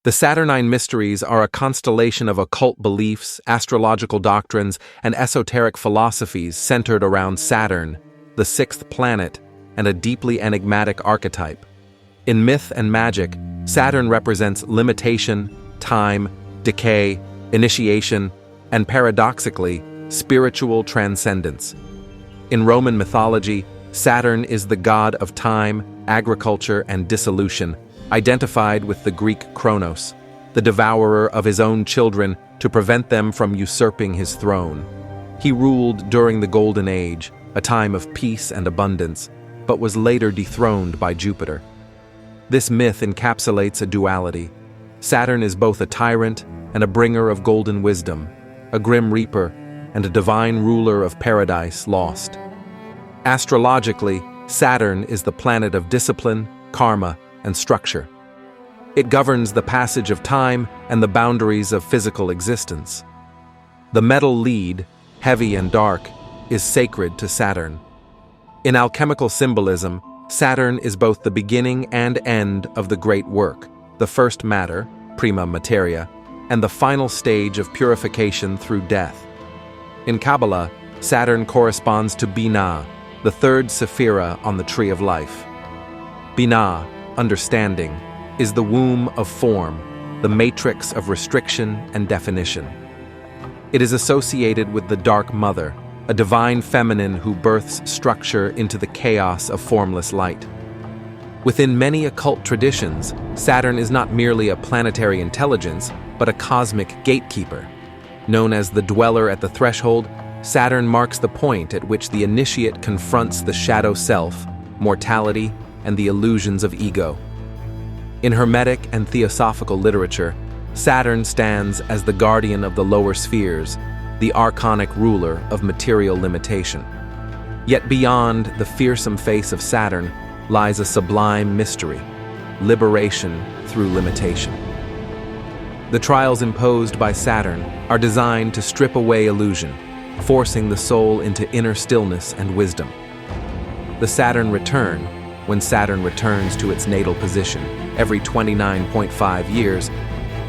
The Saturnine mysteries are a constellation of occult beliefs, astrological doctrines, and esoteric philosophies centered around Saturn, the sixth planet, and a deeply enigmatic archetype. In myth and magic, Saturn represents limitation, time, decay, initiation, and paradoxically, spiritual transcendence. In Roman mythology, Saturn is the god of time, agriculture, and dissolution, identified with the Greek Kronos, the devourer of his own children to prevent them from usurping his throne. He ruled during the Golden Age, a time of peace and abundance, but was later dethroned by Jupiter. This myth encapsulates a duality. Saturn is both a tyrant and a bringer of golden wisdom, a grim reaper, and a divine ruler of paradise lost. Astrologically, Saturn is the planet of discipline, karma, and structure. It governs the passage of time and the boundaries of physical existence. The metal lead, heavy and dark, is sacred to Saturn. In alchemical symbolism, Saturn is both the beginning and end of the great work, the first matter, prima materia, and the final stage of purification through death. In Kabbalah, Saturn corresponds to Binah, the third sephira on the tree of life. Binah, understanding, is the womb of form, the matrix of restriction and definition. It is associated with the Dark Mother, a divine feminine who births structure into the chaos of formless light. Within many occult traditions, Saturn is not merely a planetary intelligence, but a cosmic gatekeeper. Known as the dweller at the threshold, Saturn marks the point at which the initiate confronts the shadow self, mortality, and the illusions of ego. In Hermetic and Theosophical literature, Saturn stands as the guardian of the lower spheres, the archonic ruler of material limitation. Yet beyond the fearsome face of Saturn lies a sublime mystery: liberation through limitation. The trials imposed by Saturn are designed to strip away illusion, forcing the soul into inner stillness and wisdom. The Saturn return, when Saturn returns to its natal position every 29.5 years,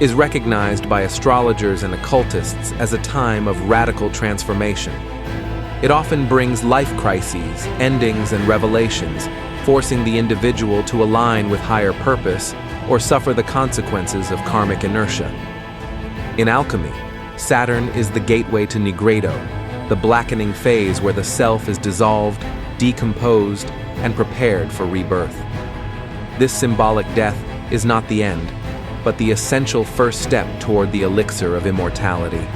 is recognized by astrologers and occultists as a time of radical transformation. It often brings life crises, endings, and revelations, forcing the individual to align with higher purpose or suffer the consequences of karmic inertia. In alchemy, Saturn is the gateway to Nigredo, the blackening phase where the self is dissolved, decomposed, and prepared for rebirth. This symbolic death is not the end, but the essential first step toward the elixir of immortality.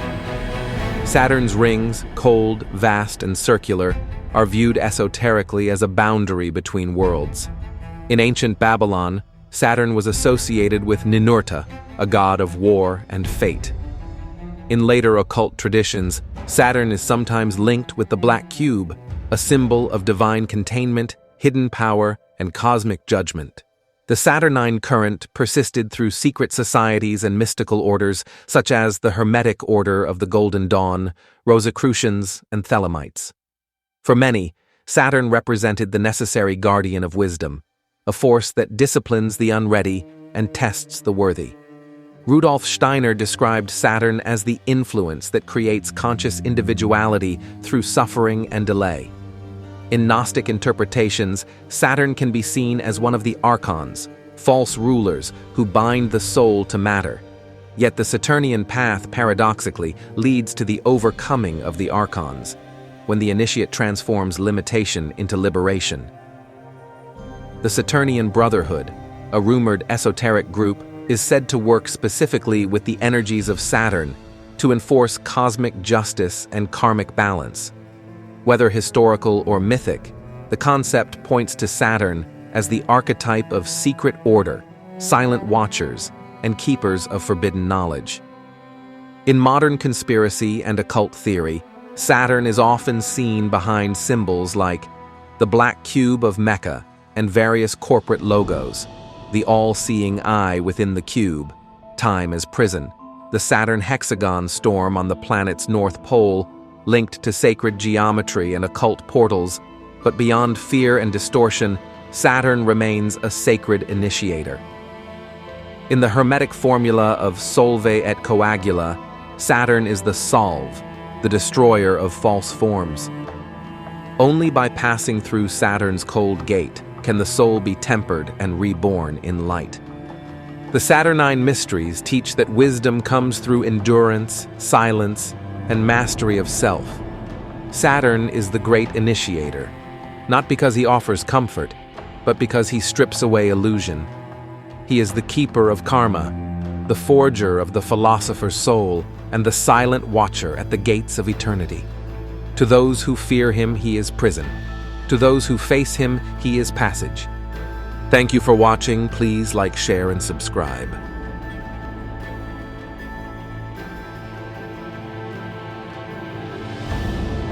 Saturn's rings, cold, vast, and circular, are viewed esoterically as a boundary between worlds. In ancient Babylon, Saturn was associated with Ninurta, a god of war and fate. In later occult traditions, Saturn is sometimes linked with the black cube, a symbol of divine containment, hidden power, and cosmic judgment. The Saturnine current persisted through secret societies and mystical orders such as the Hermetic Order of the Golden Dawn, Rosicrucians, and Thelemites. For many, Saturn represented the necessary guardian of wisdom, a force that disciplines the unready and tests the worthy. Rudolf Steiner described Saturn as the influence that creates conscious individuality through suffering and delay. In Gnostic interpretations, Saturn can be seen as one of the archons, false rulers who bind the soul to matter. Yet the Saturnian path, paradoxically, leads to the overcoming of the archons, when the initiate transforms limitation into liberation. The Saturnian Brotherhood, a rumored esoteric group, is said to work specifically with the energies of Saturn to enforce cosmic justice and karmic balance. Whether historical or mythic, the concept points to Saturn as the archetype of secret order, silent watchers, and keepers of forbidden knowledge. In modern conspiracy and occult theory, Saturn is often seen behind symbols like the black cube of Mecca and various corporate logos, the all-seeing eye within the cube, time as prison, the Saturn hexagon storm on the planet's north pole, linked to sacred geometry and occult portals, but beyond fear and distortion, Saturn remains a sacred initiator. In the hermetic formula of solve et coagula, Saturn is the solve, the destroyer of false forms. Only by passing through Saturn's cold gate can the soul be tempered and reborn in light. The Saturnine mysteries teach that wisdom comes through endurance, silence, and mastery of self. Saturn is the great initiator, not because he offers comfort, but because he strips away illusion. He is the keeper of karma, the forger of the philosopher's soul, and the silent watcher at the gates of eternity. To those who fear him, he is prison. To those who face him, he is passage. Thank you for watching. Please like, share, and subscribe.